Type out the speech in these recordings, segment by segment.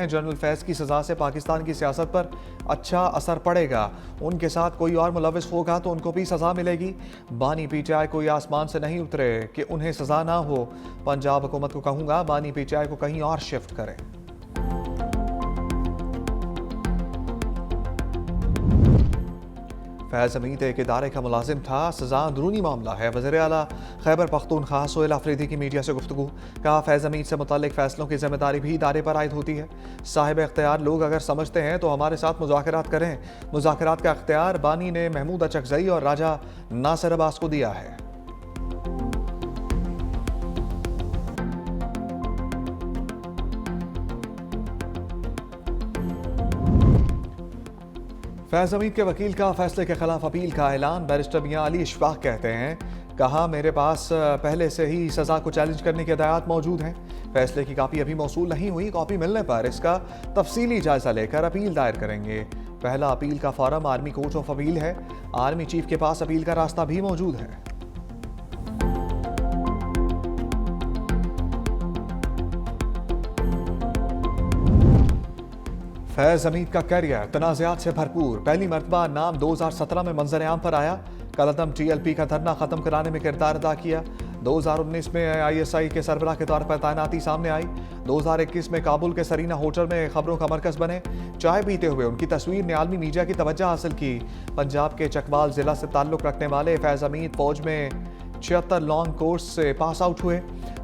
हैं जनरल फैज़ की सज़ा से पाकिस्तान की सियासत पर अच्छा असर पड़ेगा। उनके साथ कोई और मुलविस होगा तो उनको भी सज़ा मिलेगी। बानी पीटीआई कोई आसमान से नहीं उतरे कि उन्हें सज़ा ना हो। पंजाब हुकूमत को कहूँगा बानी पीटीआई को कहीं और शिफ्ट करें। फैज़ हमीद एक इदारे का मुलाजिम था, सज़ा अंदरूनी मामला है। वज़ीर आला खैबर पख्तूनख्वा सोहेल अफरीदी की मीडिया से गुफ्तगू। कहा फैज़ हमीद से मुताल्लिक फैसलों की जिम्मेदारी भी इदारे पर आयद होती है। साहिब इख्तियार लोग अगर समझते हैं तो हमारे साथ मुज़ाकरात करें। मुज़ाकरात का इख्तियार बानी ने महमूद अचकज़ई और राजा नासिर अब्बास को दिया है। फैज़ हमीद के वकील का फैसले के खिलाफ अपील का ऐलान। बैरिस्टर मियां अली इशफाक कहते हैं, कहा मेरे पास पहले से ही सज़ा को चैलेंज करने के हदायत मौजूद हैं। फैसले की कापी अभी मौसूल नहीं हुई। कॉपी मिलने पर इसका तफसीली जायजा लेकर अपील दायर करेंगे। पहला अपील का forum army court of appeal है। आर्मी चीफ के पास अपील का रास्ता भी मौजूद है। फैज़ हमीद का करियर तनाज़ात से भरपूर। पहली मरतबा नाम 2017 में मंजर-ए-आम पर आया। कलअदम TLP का धरना ख़त्म कराने में किरदार अदा किया। 2019 में ISI के सरबराह के तौर पर तैनाती सामने आई। 2021 में काबुल के सरीना होटल में खबरों का मरकज़ बने। चाय पीते हुए उनकी तस्वीर ने आलमी मीडिया की तवज्जो हासिल की। पंजाब के चकवाल ज़िला से ताल्लुक़ रखने वाले फैज़ हमीद फ़ौज में 76 लॉन्ग कोर्स से पास आउट हुए।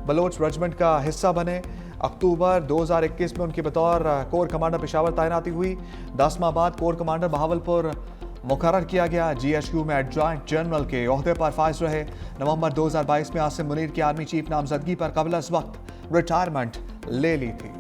बलोच रेजिमेंट का हिस्सा बने। अक्टूबर 2021 में उनकी बतौर कोर कमांडर पेशावर तैनाती हुई। 10 माह बाद कोर कमांडर बहावलपुर मुकर्रर किया गया। GHQ में एडजॉइंट जनरल के ओहदे पर फाइज रहे। नवंबर 2022 में आसिम मुनीर की आर्मी चीफ नामजदगी पर कबल अज़ वक्त रिटायरमेंट ले ली थी।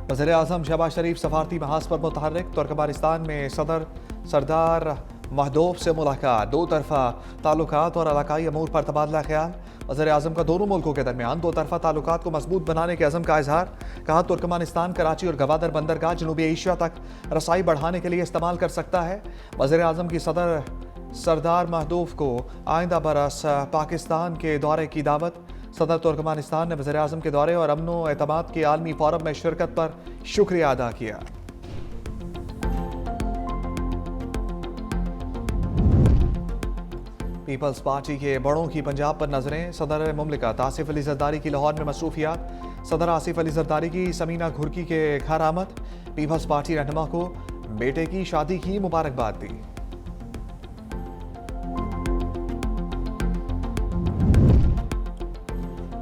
वज़ीर आज़म शहबाज शरीफ सफारती महाज पर मुतहर्रिक। तुर्कमेनिस्तान में सदर सरदार महदूब से मुलाकात। दो तरफा ताल्लुकात और इलाकाई अमूर पर तबादला ख्याल। वज़ीर आज़म का दोनों मुल्कों के दरमियान दो तरफा ताल्लुकात को मजबूत बनाने के अज़म का इजहार। कहा तुर्कमेनिस्तान कराची और गवादर बंदरगाह जनूबी एशिया तक रसाई बढ़ाने के लिए इस्तेमाल कर सकता है। वज़ीर आज़म की सदर सरदार महदूब को आइंदा बरस पाकिस्तान के दौरे की दावत। सदर तुर्कमेनिस्तान ने वज़ीर आज़म के दौरे और अमन व एतमाद के आलमी फोरम में शिरकत पर शुक्रिया अदा किया। पीपल्स पार्टी के बड़ों की पंजाब पर नजरें। सदर मुमलिकत आसिफ अली जरदारी की लाहौर में मसरूफियात। सदर आसिफ अली जरदारी की समीना घुर्की के घर आमद। पीपल्स पार्टी रहनुमा को बेटे की शादी की मुबारकबाद दी।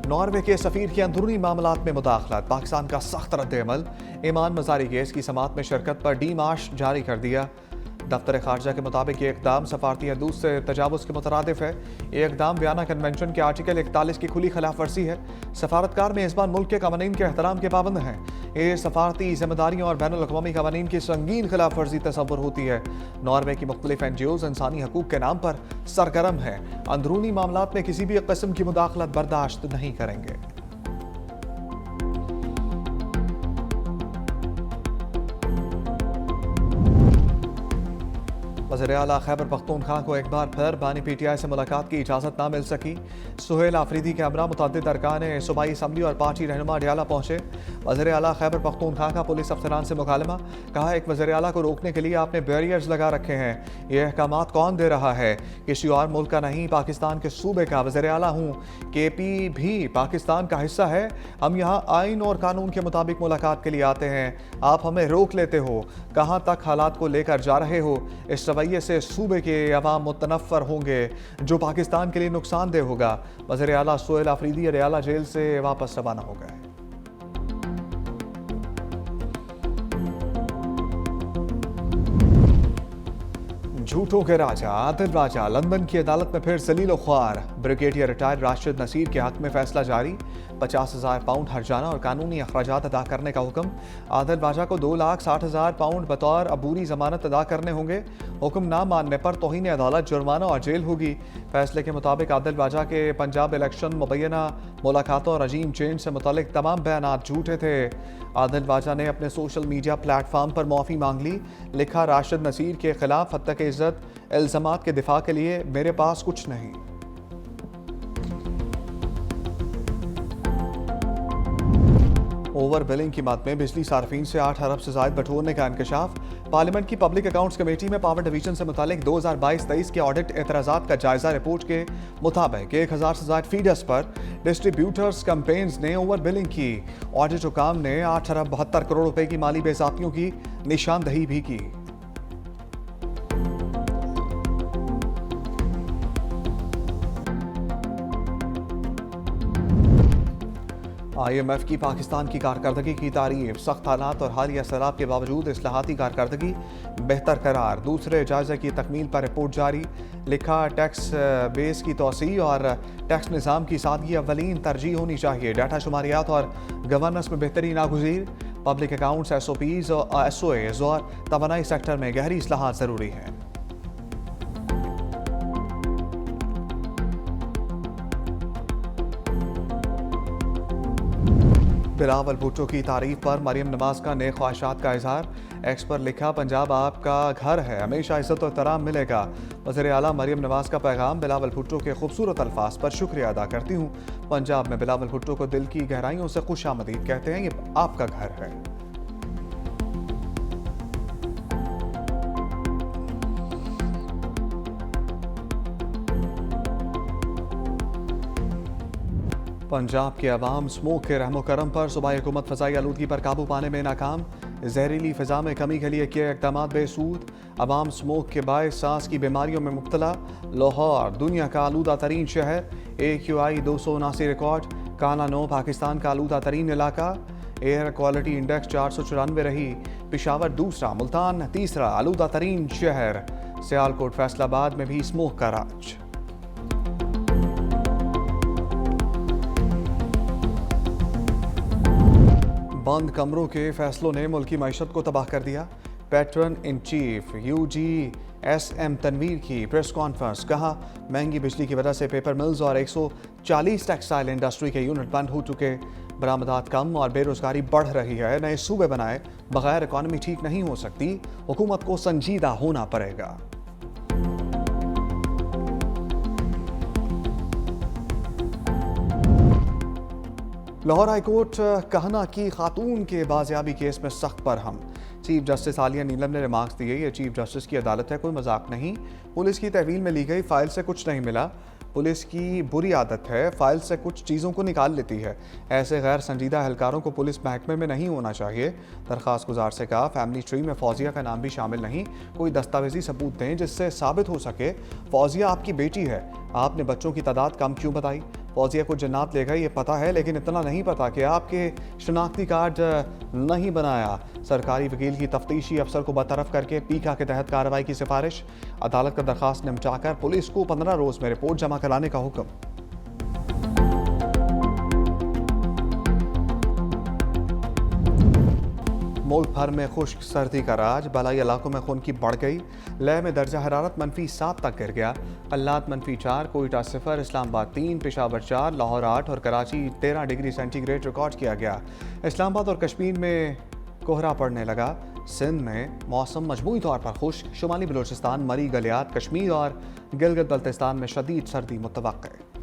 नॉर्वे के सफीर की अंदरूनी मामलात में मुदाखलत। पाकिस्तान का सख्त रद्द-ए-अमल। ईमान मजारी केस की समात में शिरकत पर डीमार्श जारी कर दिया। दफ्तर खारजा के मुताबिक ये इकदाम सफारती हदूद से तजावुज़ के मुतरादिफ है। ये इकदाम वियना कन्वेंशन के आर्टिकल 41 की खुली खिलाफ वर्जी है। सफारतकार मेज़बान मुल्क के कवानीन के एहतराम के पाबंद हैं। ये सफारती जिम्मेदारियों और बैनुल अक़वामी कवानीन की संगीन खिलाफ वर्जी तसव्वुर होती है। नॉर्वे की मुख्तलिफ NGOs इंसानी हकूक़ के नाम पर सरगर्म हैं। अंदरूनी मामलात में किसी भी किस्म की मुदाखलत बर्दाश्त नहीं करेंगे। वज़ीर आला खैबर पख्तूनख्वा को एक बार फिर बानी PTI से मुलाकात की इजाज़त ना मिल सकी। सोहेल अफरीदी के हमरा मुतअद्दिद अरकान सूबाई असम्बली और पार्टी रहनुमा डियाला पहुँचे। वज़ीर आला खैबर पख्तूनख्वा का पुलिस अफसरान से मुकालमा। कहा एक वज़ीर आला को रोकने के लिए आपने बैरियर्स लगा रखे हैं। ये अहकामात कौन दे रहा है? किसी और मुल्क का नहीं, पाकिस्तान के सूबे का वज़ीर आला हूँ। KP भी पाकिस्तान का हिस्सा है। हम यहाँ आइन और कानून के मुताबिक मुलाकात के लिए आते हैं। आप हमें रोक लेते हो। कहाँ तक हालात को लेकर जा रहे हो? इस रवैये से सूबे के अवाम मुतनफ़र होंगे, जो पाकिस्तान के लिए नुकसानदेह होगा। वज़ीर आला सोहेल अफरीदी रियाला जेल से वापस रवाना हो गए। झूठों के राजा आदिल राजा लंदन की अदालत में फिर जलील ख्वार। ब्रिगेडियर रिटायर्ड राशिद नसीर के हक में फैसला जारी। 50,000 पाउंड हर्जाना और कानूनी अखराजात अदा करने का हुक्म। आदिल राजा को 2,60,000 पाउंड बतौर अबूरी जमानत अदा करने होंगे। हुक्म ना मानने पर तौहीन अदालत, जुर्माना और जेल होगी। फैसले के मुताबिक आदिल राजा के पंजाब इलेक्शन, मुबैना मुलाकातों और रजीम चेंज से मुतल्लिक तमाम बयानात झूठे थे। आदिल राजा ने अपने सोशल मीडिया प्लेटफॉर्म पर माफ़ी मांग ली। लिखा, राशिद नसीर के खिलाफ हत्या के इज्जत इल्ज़ामात के दिफा के लिए मेरे पास कुछ नहीं। ओवर बिलिंग की मद में बिजली सार्फिन से 8 अरब से ज़ायद बटोरने का इंकशाफ। पार्लियामेंट की पब्लिक अकाउंट्स कमेटी में पावर डिवीजन से मुतालिक 2022-23 के ऑडिट एतराज़ात का जायजा। रिपोर्ट के मुताबिक 1000 से ज़ायद फीडर्स पर डिस्ट्रीब्यूटर्स कंपेन्स ने ओवर बिलिंग की। ऑडिट हुकाम ने 8 अरब 72 करोड़ रुपए की माली बेज़ाब्तियों की निशानदही भी की। IMF की पाकिस्तान की कारकर्दगी की तारीफ। सख्त हालात और हालिया सैलाब के बावजूद इस्लाहाती कारकर्दगी बेहतर करार। दूसरे जायजे की तकमील पर रिपोर्ट जारी। लिखा, टैक्स बेस की तोसी और टैक्स निज़ाम की सादगी अव्वलीन तरजीह होनी चाहिए। डाटा शुमारियात और गवर्नेंस में बेहतरी नागुज़ीर। पब्लिक अकाउंट्स, SOPs और SOAs और तवानाई सेक्टर में गहरी इस्लाहात ज़रूरी हैं। बिलावल भुट्टो की तारीफ पर मरियम नवाज का नए ख्वाहिशात का इजहार। एक्स पर लिखा, पंजाब आपका घर है, हमेशा इज्जत और एहतराम मिलेगा। वज़ीर आला मरियम नवाज का पैगाम। बिलावल भुट्टो के खूबसूरत अल्फाज पर शुक्रिया अदा करती हूँ। पंजाब में बिलावल भुट्टो को दिल की गहराइयों से खुशामदीद कहते हैं। ये आपका घर है। पंजाब के अवाम स्मोक के रहमो करम पर सूबाई हुकूमत फ़ज़ाई आलूदगी पर काबू पाने में नाकाम। जहरीली फ़िज़ा में कमी के लिए किए इक़दाम बेसूद। अवाम स्मोक के बायस सांस की बीमारियों में मुब्तला। लाहौर दुनिया का आलूदा तरीन शहर। AQI 279 record. काना नो पाकिस्तान का आलूदा तरीन इलाका। एयर क्वालिटी इंडेक्स 494 रही। पिशावर दूसरा, मुल्तान तीसरा आलूदा तरीन शहर। सियालकोट फैसलाबाद में भी स्मोक का राज। बंद कमरों के फैसलों ने मुल्की मईशत को तबाह कर दिया। Patron in chief UGSM Tanveer की प्रेस कॉन्फ्रेंस। कहा, महंगी बिजली की वजह से पेपर मिल्स और 140 टेक्सटाइल इंडस्ट्री के यूनिट बंद हो चुके। बरामदात कम और बेरोजगारी बढ़ रही है। नए सूबे बनाए बगैर इकॉनमी ठीक नहीं हो सकती। हुकूमत को संजीदा होना पड़ेगा। लाहौर हाईकोर्ट कहना की खातून के बाजियाबी केस में सख्त बरहम। चीफ जस्टिस आलिया नीलम ने रिमार्क्स दिए, ये चीफ जस्टिस की अदालत है, कोई मजाक नहीं। पुलिस की तहवील में ली गई फाइल से कुछ नहीं मिला। पुलिस की बुरी आदत है, फाइल से कुछ चीज़ों को निकाल लेती है। ऐसे गैर संजीदा एहलकारों को पुलिस महकमे में नहीं होना चाहिए। दरख्वास्त गुजार से कहा, फैमिली ट्री में फौजिया का नाम भी शामिल नहीं। कोई दस्तावेजी सबूत दें जिससे साबित हो सके फौजिया आपकी बेटी है। आपने बच्चों की तादाद कम क्यों बताई? फौजिया को जन्नत ले गए ये पता है, लेकिन इतना नहीं पता कि आपके शनाख्ती कार्ड नहीं बनाया। सरकारी वकील की तफ्तीशी अफसर को बरतरफ करके पीका के तहत कार्रवाई की सिफारिश। अदालत का दरखास्त निपटाकर पुलिस को 15 रोज में रिपोर्ट जमा कराने का हुक्म। मुल्क भर में खुश्क सर्दी का राज। बलाई इलाकों में खून की बढ़ गई। लेह में दर्जा हरारत -7 तक गिर गया। कल्लात -4, कोयटा 0, इस्लामाबाद 3, पेशावर 4, लाहौर 8 और कराची 13 डिग्री सेंटीग्रेड रिकॉर्ड किया गया। इस्लामाबाद और कश्मीर में कोहरा पड़ने लगा। सिंध में मौसम मजमूई तौर पर खुश्क। शुमाली बलूचिस्तान, मरी, गलियात, कश्मीर और गिलगित बल्तिस्तान में शदीद सर्दी मुतवक्के।